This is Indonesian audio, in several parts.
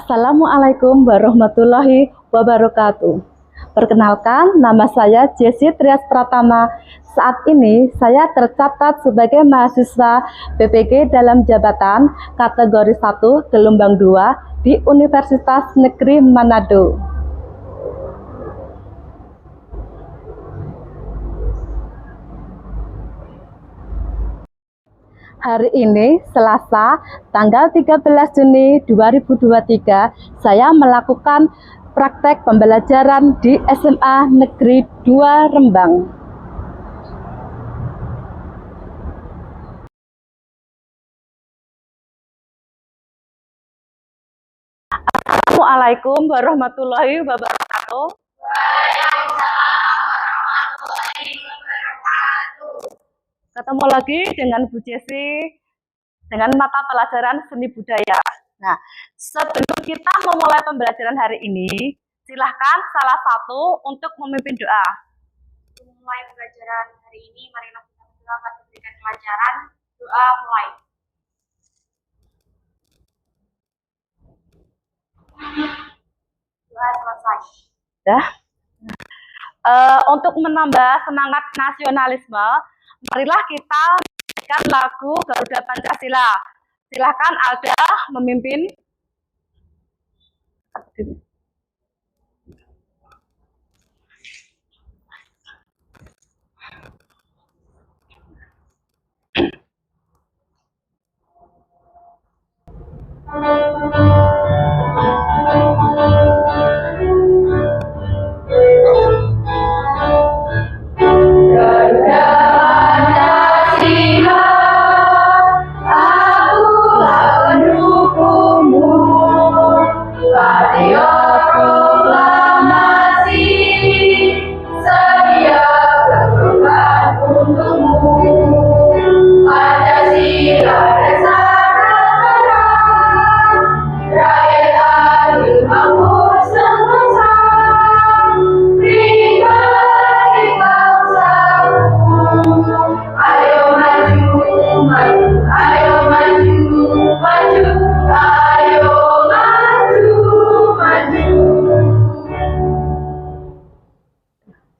Assalamualaikum warahmatullahi wabarakatuh. Perkenalkan, nama saya Jessi Trias Pratama. Saat ini saya tercatat sebagai mahasiswa PPG dalam jabatan kategori 1 gelombang 2 di Universitas Negeri Manado. Hari ini, Selasa, tanggal 13 Juni 2023, saya melakukan praktek pembelajaran di SMA Negeri 2 Rembang. Assalamualaikum warahmatullahi wabarakatuh. Ketemu lagi dengan Bu Jessi dengan mata pelajaran seni budaya. Nah, sebelum kita memulai pembelajaran hari ini, silahkan salah satu untuk memimpin doa. Memulai pembelajaran hari ini, marilah kita berdoa agar diberikan kelancaran. Doa mulai. Doa selesai. Ya. Untuk menambah semangat nasionalisme, marilah kita menyanyikan lagu Garuda Pancasila. Silahkan Alda memimpin.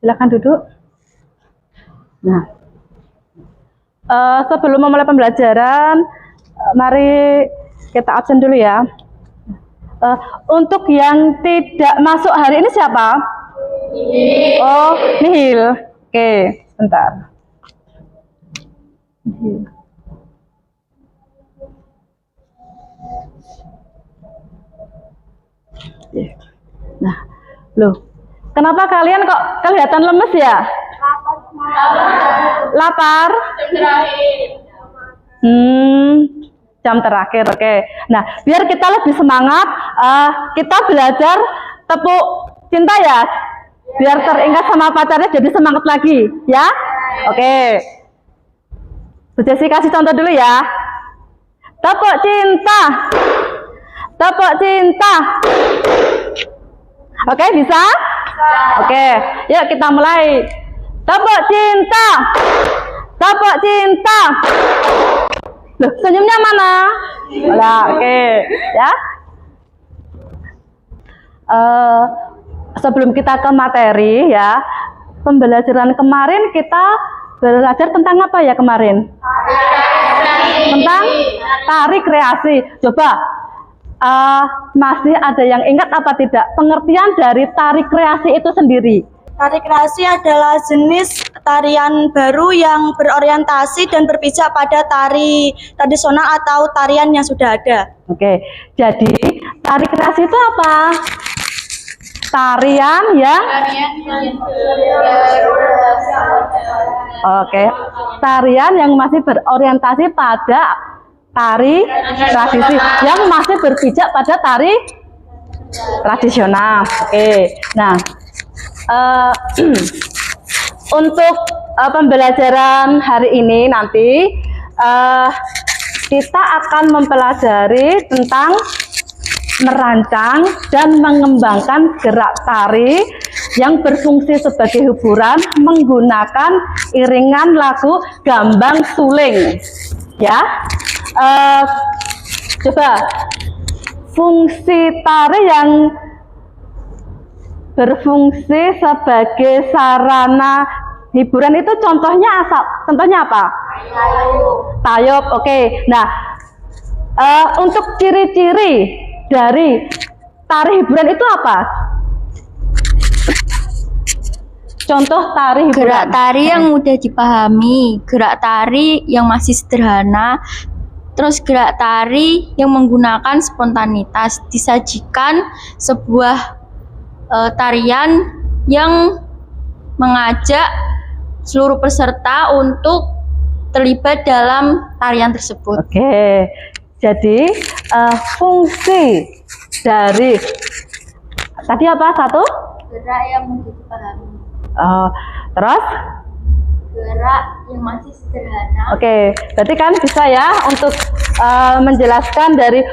Silakan duduk. Nah, sebelum memulai pembelajaran, mari kita absen dulu ya. Untuk yang tidak masuk hari ini siapa? Nihil. Oh, Nihil. Oke, sebentar. Nihil. Nah, loh. Kenapa kalian kok kelihatan lemes ya? Lapar? Jam terakhir, oke. Nah, biar kita lebih semangat, kita belajar tepuk cinta ya. Biar teringat sama pacarnya jadi semangat lagi, ya? Oke. Bu Jessi kasih contoh dulu ya. Tepuk cinta. Tepuk cinta. Oke, bisa? Oke, yuk kita mulai. Tepuk cinta. Tepuk cinta. Loh, senyumnya mana? Nah, oke, ya. Sebelum kita ke materi ya, pembelajaran kemarin kita belajar tentang apa ya kemarin? Tentang tari kreasi. Coba masih ada yang ingat apa tidak pengertian dari tari kreasi itu sendiri? Tari kreasi adalah jenis tarian baru yang berorientasi dan berpijak pada tari tradisional atau tarian yang sudah ada. Oke, jadi tari kreasi itu apa? Tarian yang tarian yang masih berorientasi pada tari tradisi yang masih berpijak pada tari tradisional. Oke, nah untuk pembelajaran hari ini nanti kita akan mempelajari tentang merancang dan mengembangkan gerak tari yang berfungsi sebagai hiburan menggunakan iringan lagu Gambang Suling. Ya, coba fungsi tari yang berfungsi sebagai sarana hiburan itu contohnya apa? Tayub. Oke. Nah, untuk ciri-ciri dari tari hiburan itu apa? Contoh tari hiburan. Gerak tari yang mudah dipahami, gerak tari yang masih sederhana, terus gerak tari yang menggunakan spontanitas, disajikan sebuah tarian yang mengajak seluruh peserta untuk terlibat dalam tarian tersebut. Oke, jadi fungsi dari tadi apa satu? Gerak yang mudah dipahami. Terus? Gerak yang masih sederhana. Oke, berarti kan bisa ya untuk menjelaskan dari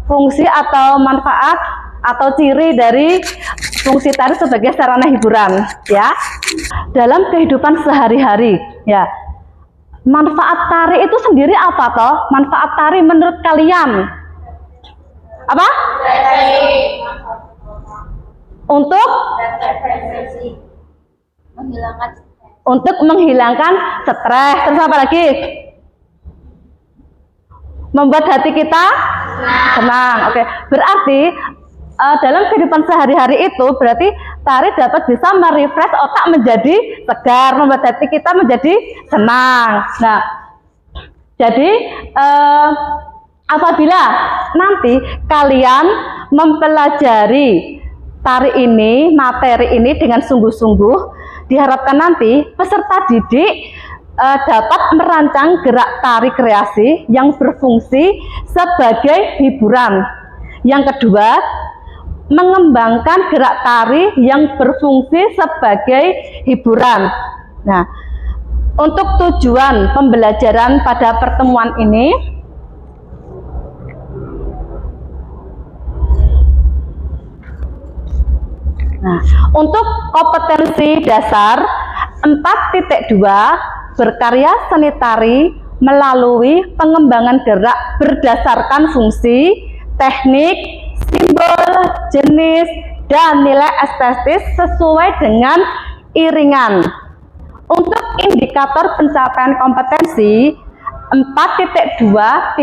fungsi atau manfaat atau ciri dari fungsi tari sebagai sarana hiburan ya. Dalam kehidupan sehari-hari ya. Manfaat tari itu sendiri apa toh? Manfaat tari menurut kalian? Apa? Untuk menghilangkan stres. Terus apa lagi? Membuat hati kita senang. Oke, berarti dalam kehidupan sehari-hari itu berarti tari dapat bisa merefresh otak menjadi segar, membuat hati kita menjadi senang. Nah, jadi apabila nanti kalian mempelajari tari ini, materi ini dengan sungguh-sungguh, diharapkan nanti peserta didik dapat merancang gerak tari kreasi yang berfungsi sebagai hiburan. Yang kedua, mengembangkan gerak tari yang berfungsi sebagai hiburan. Nah, untuk tujuan pembelajaran pada pertemuan ini, untuk kompetensi dasar 4.2 berkarya seni tari melalui pengembangan gerak berdasarkan fungsi, teknik, simbol, jenis, dan nilai estetis sesuai dengan iringan. Untuk indikator pencapaian kompetensi 4.2.1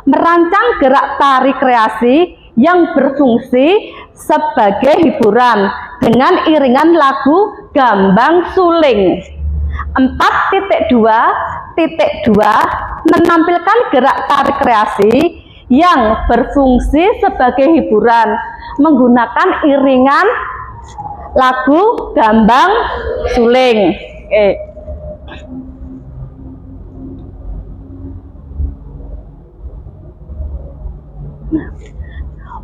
merancang gerak tari kreasi yang berfungsi sebagai hiburan dengan iringan lagu gambang suling. 4.2.2 menampilkan gerak tari kreasi yang berfungsi sebagai hiburan menggunakan iringan lagu gambang suling.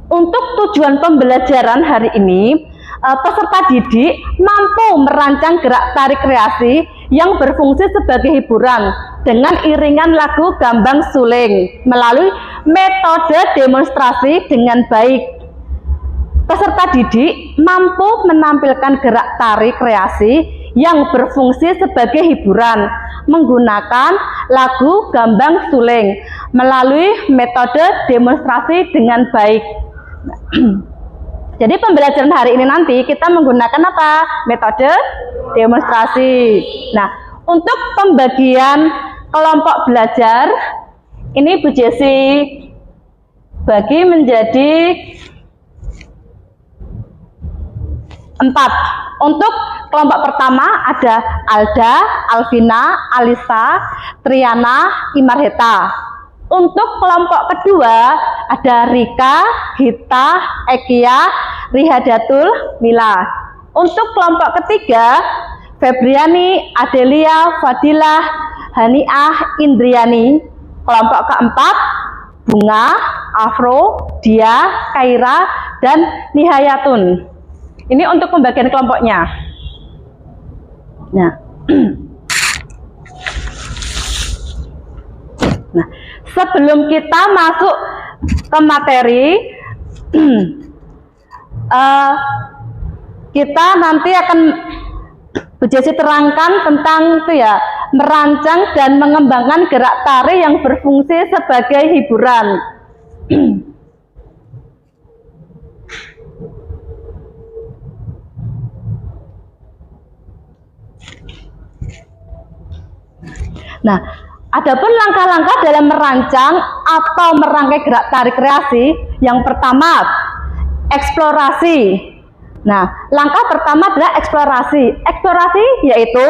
Untuk tujuan pembelajaran hari ini, peserta didik mampu merancang gerak tari kreasi yang berfungsi sebagai hiburan dengan iringan lagu gambang suling melalui metode demonstrasi dengan baik. Peserta didik mampu menampilkan gerak tari kreasi yang berfungsi sebagai hiburan menggunakan lagu gambang suling melalui metode demonstrasi dengan baik. Jadi pembelajaran hari ini nanti kita menggunakan apa? Metode demonstrasi. Nah, untuk pembagian kelompok belajar ini Bu Jesi bagi menjadi 4. Untuk kelompok pertama ada Alda, Alvina, Alisa, Triana, Imarheta. Untuk kelompok kedua ada Rika, Gita, Ekia, Rihadatul, Mila. Untuk kelompok ketiga Febriani, Adelia, Fadilah, Haniah, Indriani. Kelompok keempat Bunga, Afro, Dia, Kaira, dan Nihayatun. Ini untuk pembagian kelompoknya. Nah, sebelum kita masuk ke materi, kita nanti akan Bu Jesi terangkan tentang itu ya, merancang dan mengembangkan gerak tari yang berfungsi sebagai hiburan. Nah, adapun langkah-langkah dalam merancang atau merangkai gerak tari kreasi, yang pertama eksplorasi. Nah, langkah pertama adalah eksplorasi. Eksplorasi yaitu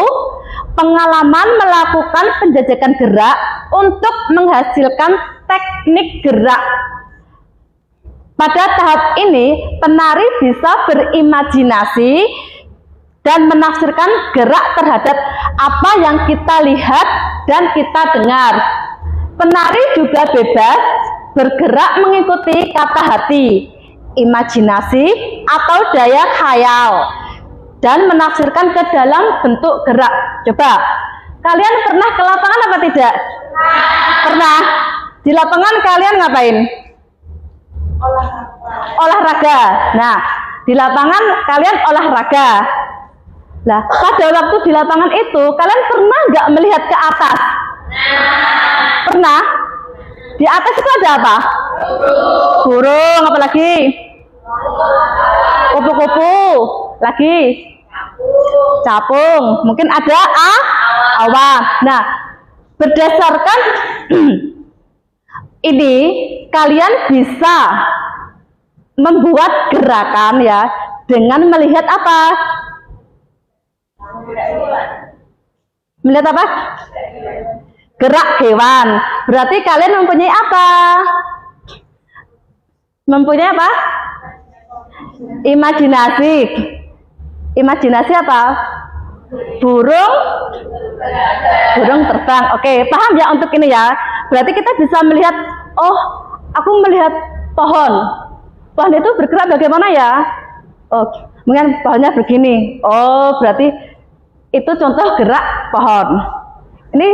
pengalaman melakukan penjajakan gerak untuk menghasilkan teknik gerak. Pada tahap ini, penari bisa berimajinasi dan menafsirkan gerak terhadap apa yang kita lihat dan kita dengar. Penari juga bebas bergerak mengikuti kata hati, imajinasi, atau daya khayal, dan menafsirkan ke dalam bentuk gerak. Coba, kalian pernah ke lapangan apa tidak? Pernah. Di lapangan kalian ngapain? Olahraga. Nah, di lapangan kalian olahraga. Nah, pada waktu di lapangan itu, kalian pernah nggak melihat ke atas? Pernah? Di atas itu ada apa? Burung, apa lagi? Kupu-kupu. Lagi? Capung. Mungkin ada awan. Nah, berdasarkan ini, kalian bisa membuat gerakan ya dengan melihat apa? Melihat apa? Gerak hewan. Berarti kalian mempunyai apa? Mempunyai apa? Imajinasi. Imajinasi apa? Burung terbang. Oke, paham ya untuk ini ya? Berarti kita bisa melihat, oh, aku melihat pohon. Pohon itu bergerak bagaimana ya? Oh, mungkin pohonnya begini. Oh, berarti itu contoh gerak pohon. Ini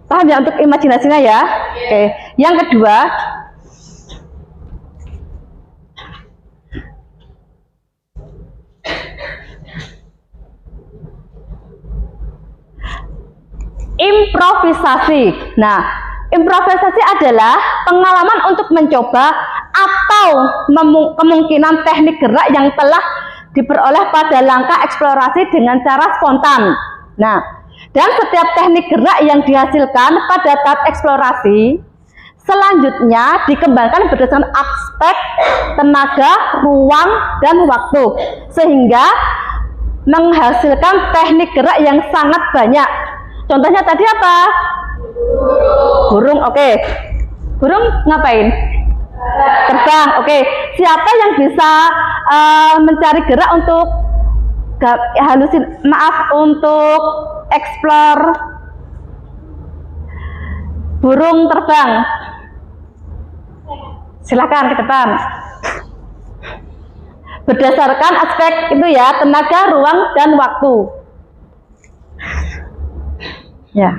paham ya untuk imajinasinya ya? Oke. Yang kedua, improvisasi. Nah, improvisasi adalah pengalaman untuk mencoba atau kemungkinan teknik gerak yang telah diperoleh pada langkah eksplorasi dengan cara spontan. Nah, dan setiap teknik gerak yang dihasilkan pada tahap eksplorasi selanjutnya dikembangkan berdasarkan aspek tenaga, ruang, dan waktu, sehingga menghasilkan teknik gerak yang sangat banyak. Contohnya tadi apa? Burung. Oke. Burung ngapain? Terbang. Oke. Siapa yang bisa mencari gerak untuk untuk eksplor burung terbang? Silakan ke depan. Berdasarkan aspek itu ya, tenaga, ruang, dan waktu. Ya.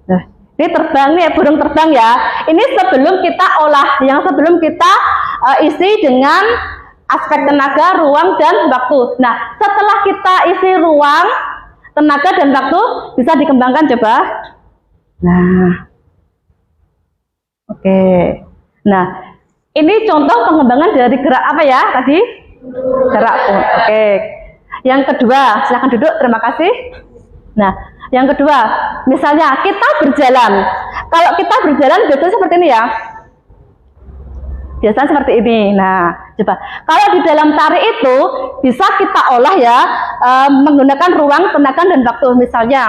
Nah, ini terbang nih, burung terbang ya. Ini sebelum kita olah, yang sebelum kita isi dengan aspek tenaga, ruang, dan waktu. Nah, setelah kita isi ruang, tenaga, dan waktu, bisa dikembangkan coba. Nah, oke. Nah, ini contoh pengembangan dari gerak apa ya tadi? Gerak pun. Oke. Yang kedua, silakan duduk. Terima kasih. Nah, yang kedua, misalnya kita berjalan. Kalau kita berjalan biasanya seperti ini ya. Biasanya seperti ini. Nah, coba. Kalau di dalam tari itu bisa kita olah ya, menggunakan ruang, tenaga, dan waktu. Misalnya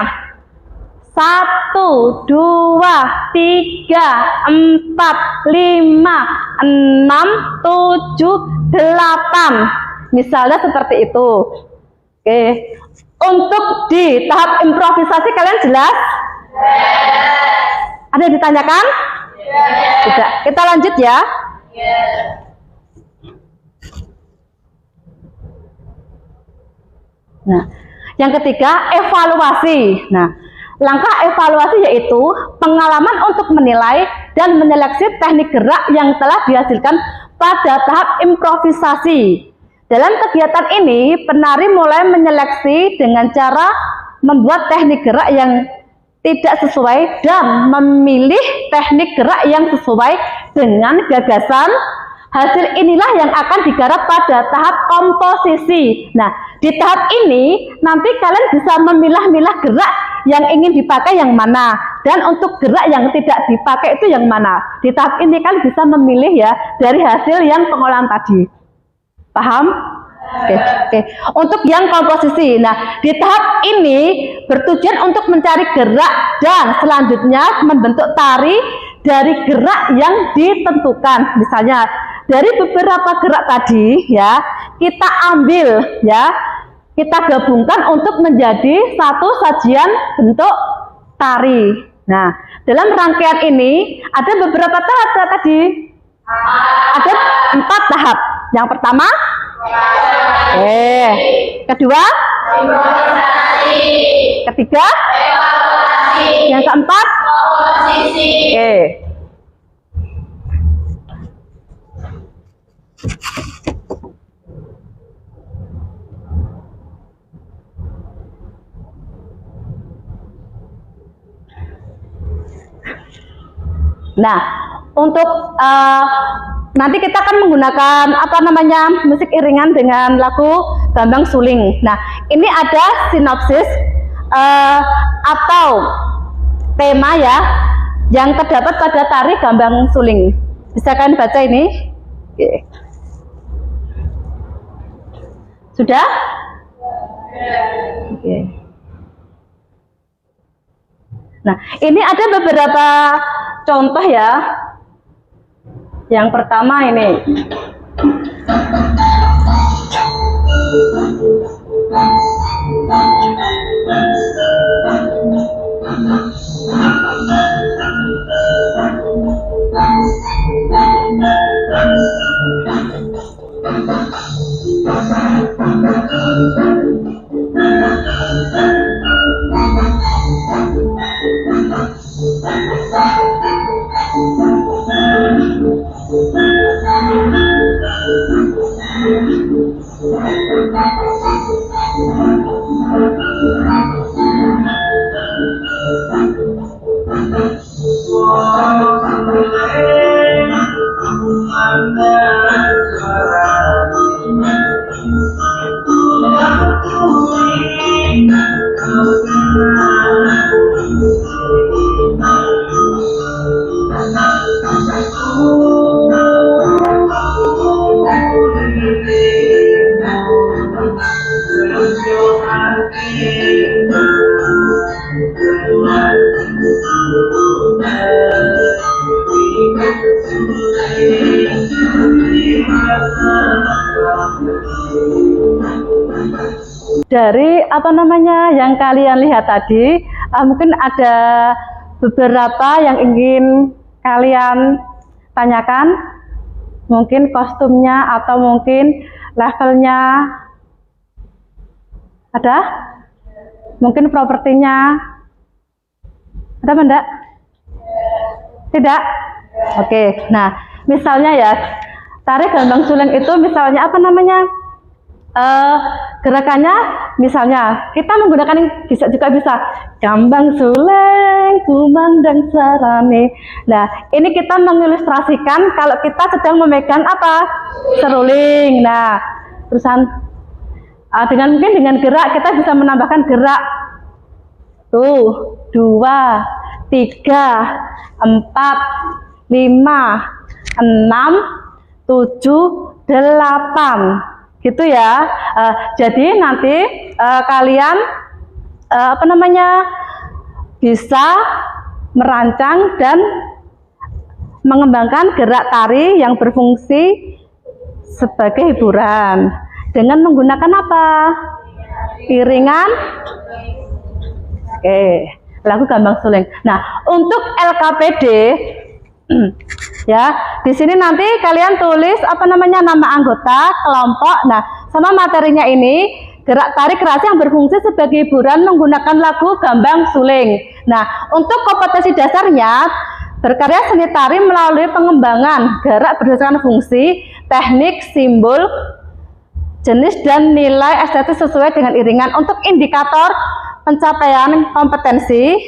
1, 2, 3, 4, 5, 6, 7, 8. Misalnya seperti itu. Oke. Untuk di tahap improvisasi kalian jelas? Ada yang ditanyakan? Tidak. Kita lanjut ya. Nah, yang ketiga, evaluasi. Nah, langkah evaluasi yaitu pengalaman untuk menilai dan menyeleksi teknik gerak yang telah dihasilkan pada tahap improvisasi. Dalam kegiatan ini, penari mulai menyeleksi dengan cara membuat teknik gerak yang tidak sesuai dan memilih teknik gerak yang sesuai dengan gagasan, Hasil inilah yang akan digarap pada tahap komposisi. Nah, di tahap ini nanti kalian bisa memilah-milah gerak yang ingin dipakai yang mana, dan untuk gerak yang tidak dipakai itu yang mana. Di tahap ini kan bisa memilih ya dari hasil yang pengolahan tadi. Paham? Oke. Untuk yang komposisi, nah di tahap ini bertujuan untuk mencari gerak dan selanjutnya membentuk tari dari gerak yang ditentukan. Misalnya dari beberapa gerak tadi ya, kita ambil ya, kita gabungkan untuk menjadi satu sajian bentuk tari. Nah, dalam rangkaian ini ada beberapa tahap tadi. Ada 4 tahap. Yang pertama, kedua, ketiga, yang keempat, Nah, untuk nanti kita akan menggunakan musik iringan dengan lagu Gambang Suling. Nah, ini ada sinopsis atau tema ya yang terdapat pada tari Gambang Suling. Bisa kalian baca ini? Oke. Sudah? Oke. Nah, ini ada beberapa contoh ya. Yang pertama ini. Dari yang kalian lihat tadi, mungkin ada beberapa yang ingin kalian tanyakan, mungkin kostumnya atau mungkin levelnya ada, mungkin propertinya ada apa enggak? Tidak? Oke, nah misalnya ya tari Gambang Suling itu misalnya gerakannya misalnya kita menggunakan juga bisa Gambang Suling kumandang sarane. Nah, ini kita mengilustrasikan kalau kita sedang memegang seruling. Nah, terusan mungkin dengan gerak kita bisa menambahkan gerak 2, 3, 4, 5, 6, 7, 8. Gitu ya. Jadi nanti kalian bisa merancang dan mengembangkan gerak tari yang berfungsi sebagai hiburan dengan menggunakan iringan. Lagu Gambang Suling. Nah, untuk LKPD ya, di sini nanti kalian tulis nama anggota kelompok. Nah, sama materinya ini gerak tari kreasi yang berfungsi sebagai hiburan menggunakan lagu Gambang Suling. Nah, untuk kompetensi dasarnya berkarya seni tari melalui pengembangan gerak berdasarkan fungsi, teknik, simbol, jenis dan nilai estetis sesuai dengan iringan. Untuk indikator pencapaian kompetensi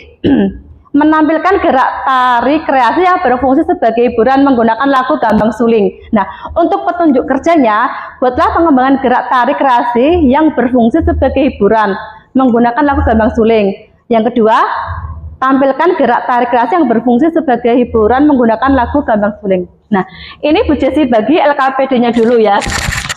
menampilkan gerak tari kreasi yang berfungsi sebagai hiburan menggunakan lagu gambang suling. Nah, untuk petunjuk kerjanya, buatlah pengembangan gerak tari kreasi yang berfungsi sebagai hiburan menggunakan lagu gambang suling. Yang kedua, tampilkan gerak tari kreasi yang berfungsi sebagai hiburan menggunakan lagu gambang suling. Nah, ini Bu Jesi bagi LKPD-nya dulu ya.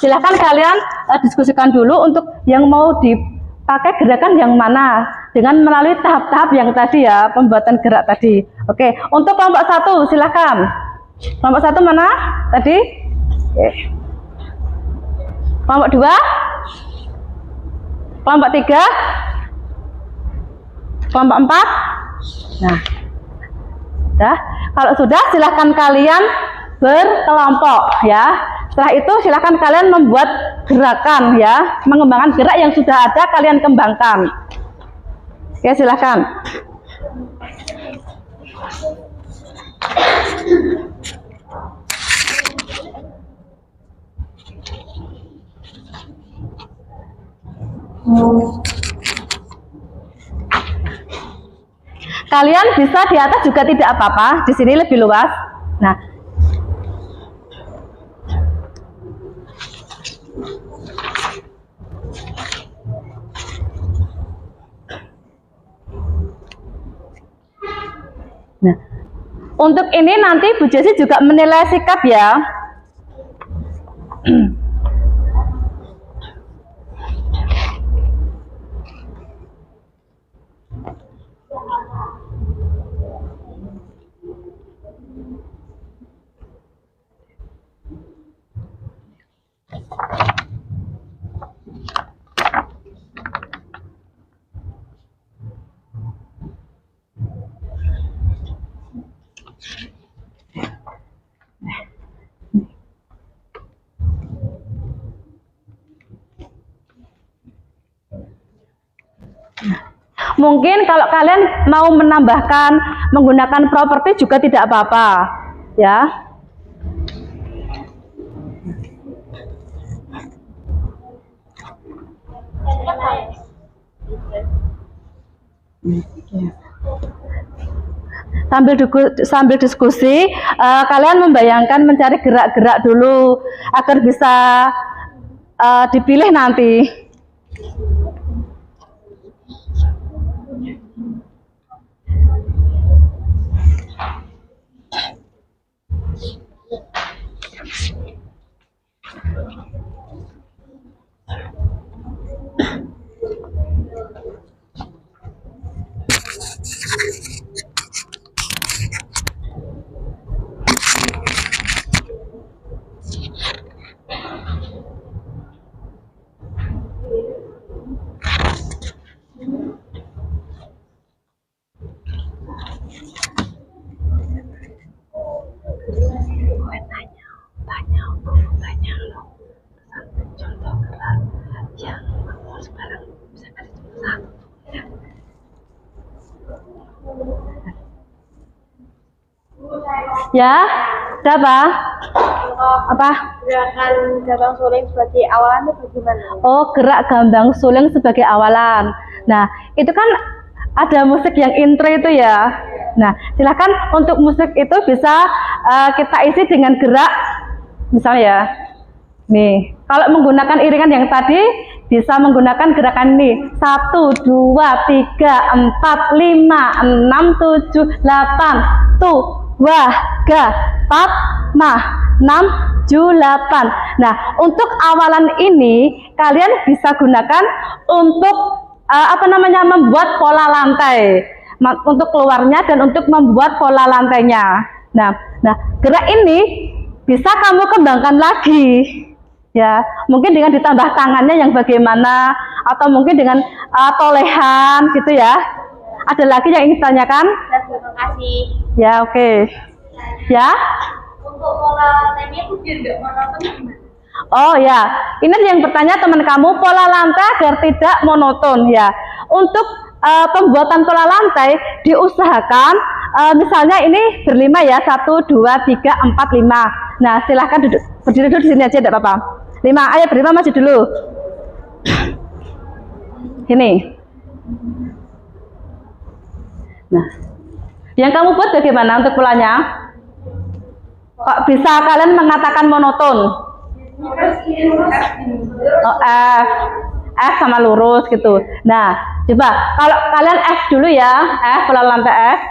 Silahkan kalian diskusikan dulu untuk yang mau dipakai gerakan yang mana dengan melalui tahap-tahap yang tadi ya, pembuatan gerak tadi. Oke, untuk kelompok 1 silahkan. Kelompok 1 mana tadi? Oke. Kelompok 2, kelompok 3, kelompok 4. Nah, sudah. Kalau sudah, silahkan kalian berkelompok ya. Setelah itu silahkan kalian membuat gerakan ya, mengembangkan gerak yang sudah ada kalian kembangkan. Oke, silahkan. Kalian bisa di atas juga tidak apa-apa, di sini lebih luas. Nah, untuk ini nanti Bu Jesi juga menilai sikap ya. Mungkin kalau kalian mau menambahkan menggunakan properti juga tidak apa-apa ya. Sambil diskusi, kalian membayangkan mencari gerak-gerak dulu agar bisa dipilih nanti. Ya, ada apa? Apa? Gerakan gambang suling sebagai awalan itu bagaimana? Oh, gerak gambang suling sebagai awalan. Nah, itu kan ada musik yang intro itu ya. Nah, silakan untuk musik itu bisa kita isi dengan gerak, misalnya ya. Nih, kalau menggunakan iringan yang tadi bisa menggunakan gerakan ini 1, 2, 3, 4, 5, 6, 7, 8 tuh. Wah, 4, 6, 7, 8. Nah, untuk awalan ini kalian bisa gunakan untuk membuat pola lantai. Untuk keluarnya dan untuk membuat pola lantainya. Nah, gerak ini bisa kamu kembangkan lagi. Ya, mungkin dengan ditambah tangannya yang bagaimana, atau mungkin dengan tolehan gitu ya. Ada lagi yang ingin ditanyakan? Terima kasih. Ya, oke. Ya. Untuk pola lantainya itu biar nggak monoton gimana? Oh ya, ini yang bertanya teman kamu, pola lantai agar tidak monoton ya. Untuk pembuatan pola lantai diusahakan misalnya ini berlima ya, 1, 2, 3, 4, 5. Nah, silahkan berdiri dulu di sini aja, tidak apa-apa. 5, ayo berlima maju dulu. Ini. Nah, Yang kamu buat bagaimana untuk polanya? Kok bisa kalian mengatakan monoton? Oh, F sama lurus gitu. Nah, coba kalau kalian F dulu ya, pola lantai F.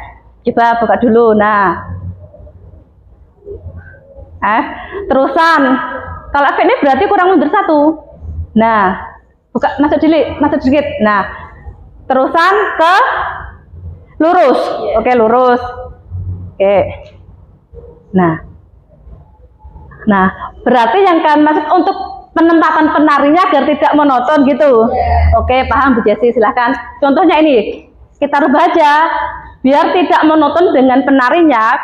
Coba buka dulu. Nah, terusan. Kalau F ini berarti kurang mundur 1. Nah, buka masuk sedikit. Nah, terusan ke lurus. Oke, lurus. Oke. Nah, berarti yang kalian maksud untuk penempatan penarinya agar tidak monoton gitu. Oke, paham Bu Jessi, silahkan. Contohnya ini, kita rubah aja biar tidak monoton dengan penarinya.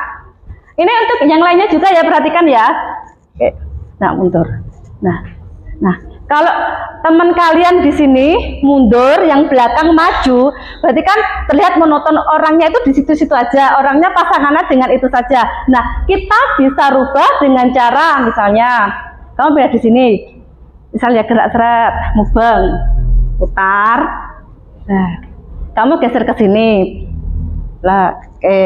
Ini untuk yang lainnya juga ya, perhatikan ya. Oke. Nah, mundur. Nah, kalau teman kalian di sini mundur, yang belakang maju, berarti kan terlihat monoton, orangnya itu di situ-situ aja, orangnya pasangannya dengan itu saja. Nah, kita bisa rubah dengan cara misalnya, kamu pilih di sini, misalnya gerak seret, mubeng, putar, nah, kamu geser ke sini, lah, oke,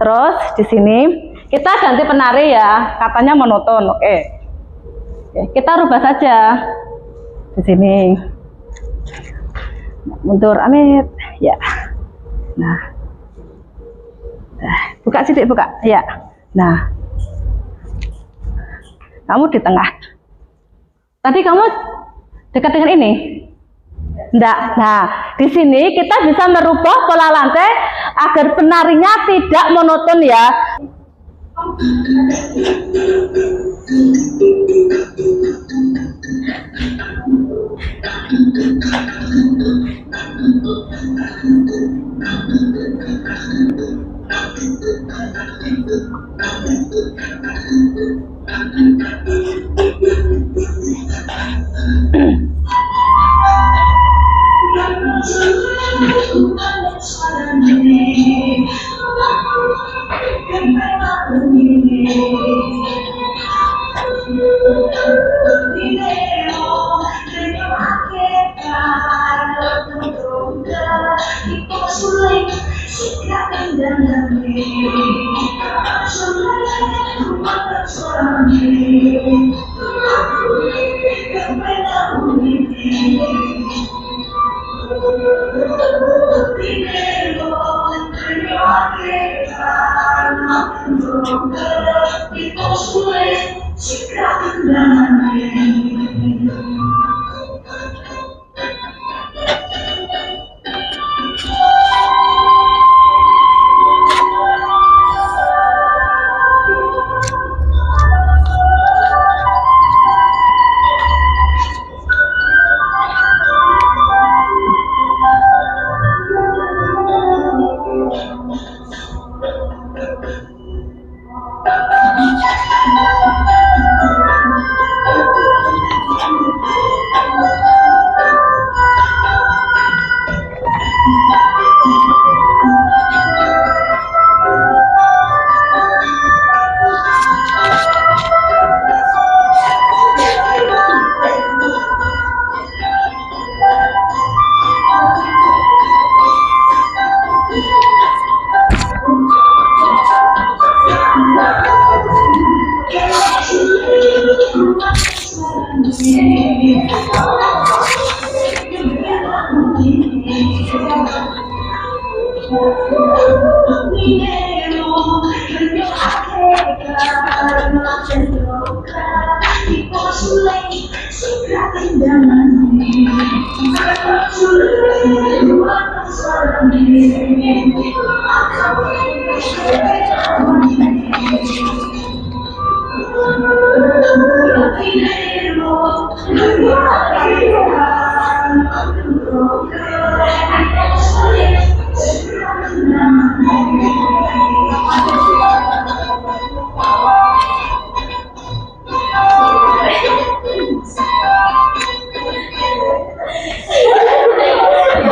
terus di sini kita ganti penari ya, katanya monoton, oke, kita rubah saja. Di sini mundur amit ya. Nah, buka sedikit, buka ya. Nah, kamu di tengah. Tadi kamu dekat dengan ini enggak. Nah, di sini kita bisa merubah pola lantai agar penarinya tidak monoton ya.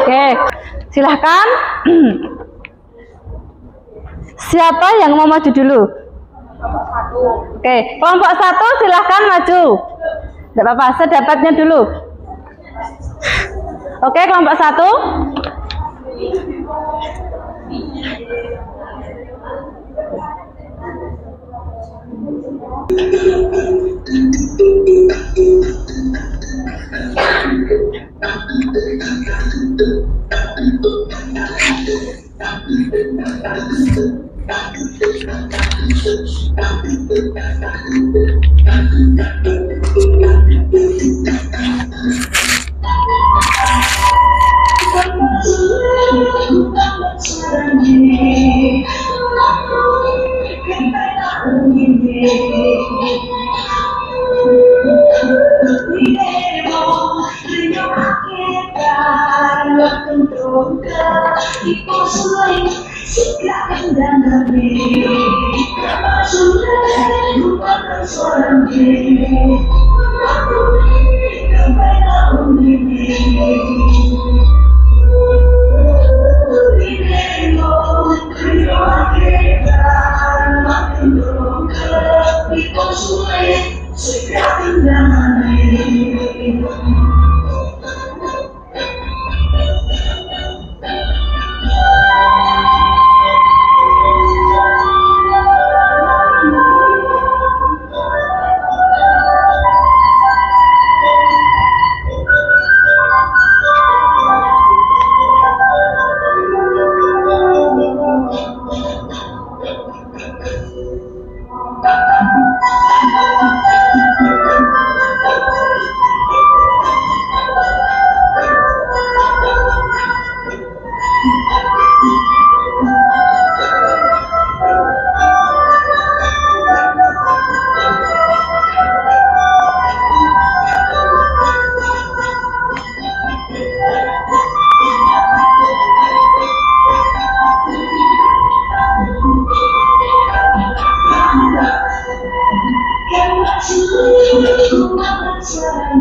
Oke, silahkan. Siapa yang mau maju dulu? Oke, kelompok 1 silahkan maju. Tidak apa-apa, sedapatnya dulu. Oke, kelompok 1.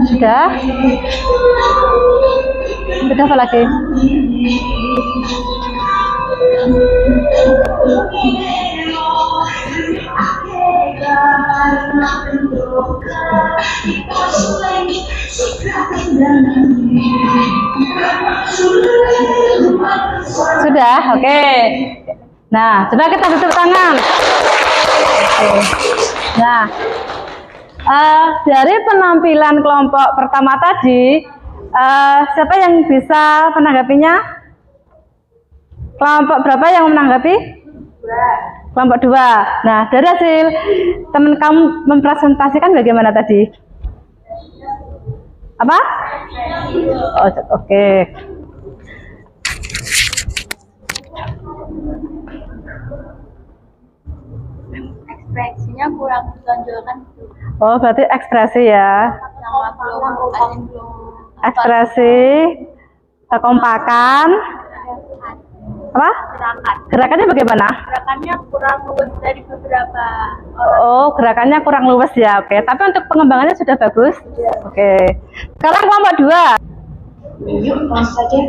Sudah? Sudah apa lagi? Sudah, oke. Nah, coba kita tepuk tangan. Oke. Nah, dari penampilan kelompok pertama tadi, siapa yang bisa menanggapinya? Kelompok berapa yang menanggapi? Kelompok 2. Nah, dari hasil teman kamu mempresentasikan bagaimana tadi? Apa? Oh, oke. Ekspresinya kurang ditonjolkan. Oh, berarti ekspresi ya. Ekspresi, kekompakan, apa? Gerakannya bagaimana? Gerakannya kurang luwes dari beberapa. Oh, gerakannya kurang luwes ya. Oke, tapi untuk pengembangannya sudah bagus. Oke. Sekarang kelompok 2. Yuk, langsung saja.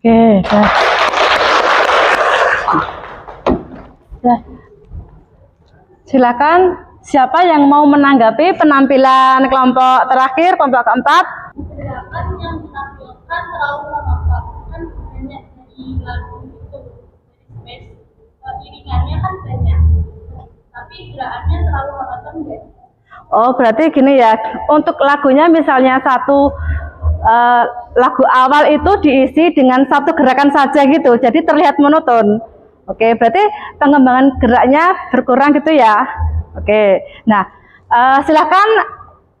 Oke, dah. Dah. Silakan, siapa yang mau menanggapi penampilan kelompok terakhir, kelompok keempat? Gerakan yang ditampilkan terlalu monoton kan banyak dari lagu itu dari space iringannya kan banyak tapi gerakannya terlalu monoton enggak? Oh, berarti gini ya, untuk lagunya misalnya satu lagu awal itu diisi dengan satu gerakan saja gitu, jadi terlihat monoton. Oke, berarti pengembangan geraknya berkurang gitu ya. Oke, nah silakan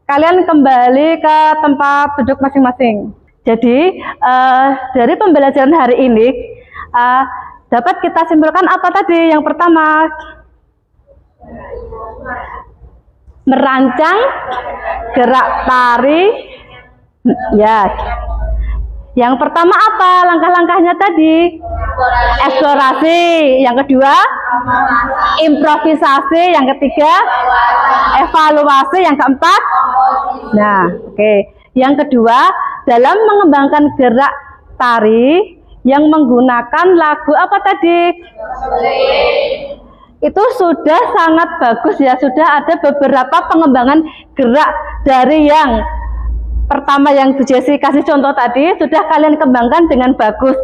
kalian kembali ke tempat duduk masing-masing. Jadi dari pembelajaran hari ini dapat kita simpulkan apa tadi? Yang pertama, merancang gerak tari. Ya. Yang pertama apa langkah-langkahnya tadi? Eksplorasi. Yang kedua, improvisasi. Yang ketiga, evaluasi. Yang keempat, nah, oke. Yang kedua, dalam mengembangkan gerak tari yang menggunakan lagu apa tadi? Itu sudah sangat bagus ya, sudah ada beberapa pengembangan gerak dari yang pertama yang Bu Jessi kasih contoh tadi, sudah kalian kembangkan dengan bagus.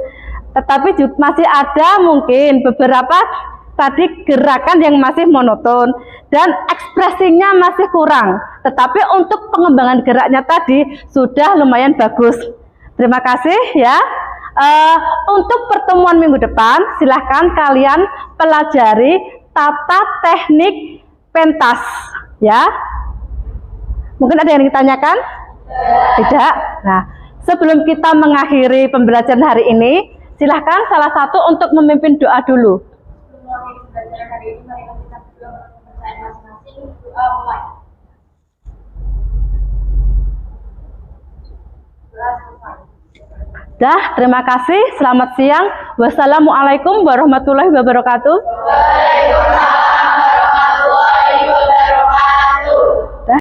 Tetapi juga masih ada mungkin beberapa tadi gerakan yang masih monoton dan ekspresinya masih kurang. Tetapi untuk pengembangan geraknya tadi sudah lumayan bagus. Terima kasih ya. Untuk pertemuan minggu depan, silahkan kalian pelajari tata teknik pentas ya. Mungkin ada yang ditanyakan? Tidak. Nah, sebelum kita mengakhiri pembelajaran hari ini, silahkan salah satu untuk memimpin doa dulu. Pembelajaran hari ini, mari kita berdoa kepercayaan masing-masing. Doa mulai. Doa selesai. Dah, terima kasih. Selamat siang. Wassalamualaikum warahmatullahi wabarakatuh.